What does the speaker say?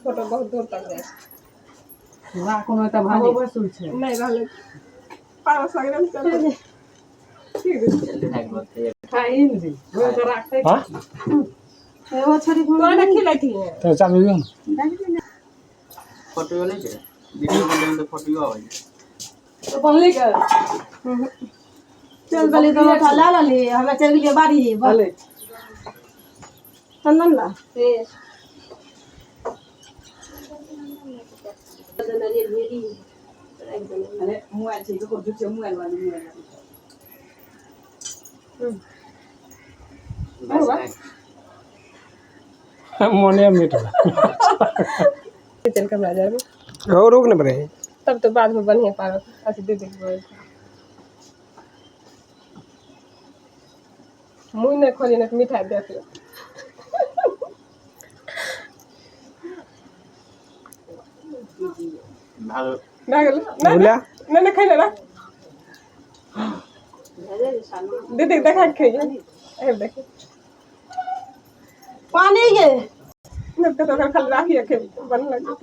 photo बहुत दूर तक जाए কোনো একটা ভালো বয়স চলছে नहीं ভালো पारस लग रहा है ठीक है খাইন দি ওই তো রাখতে हां वो छोरी तो ना खिलाई थी तो चाबी दियो फोटो नहीं है वीडियो में तो फोटो आवे तो बनले का चल बली तो ला ला ले हमरा चल गई बाड़ी भले चंदन ला अरे मोबाइल से को दूसरे मोबाइल वाले मोबाइल मोने मीटर किचन कमरा जाए हो रोक न पड़े तब तो बाद में बढ़िया पारस ऐसे दे देंगे मुँह नहीं खोली ना मिठाई दे दो ভালো ना बोला ना ना खाई ना दे दे देखा खाइए ए देखो पानी के ना तो खाली राखी रखे बन लगे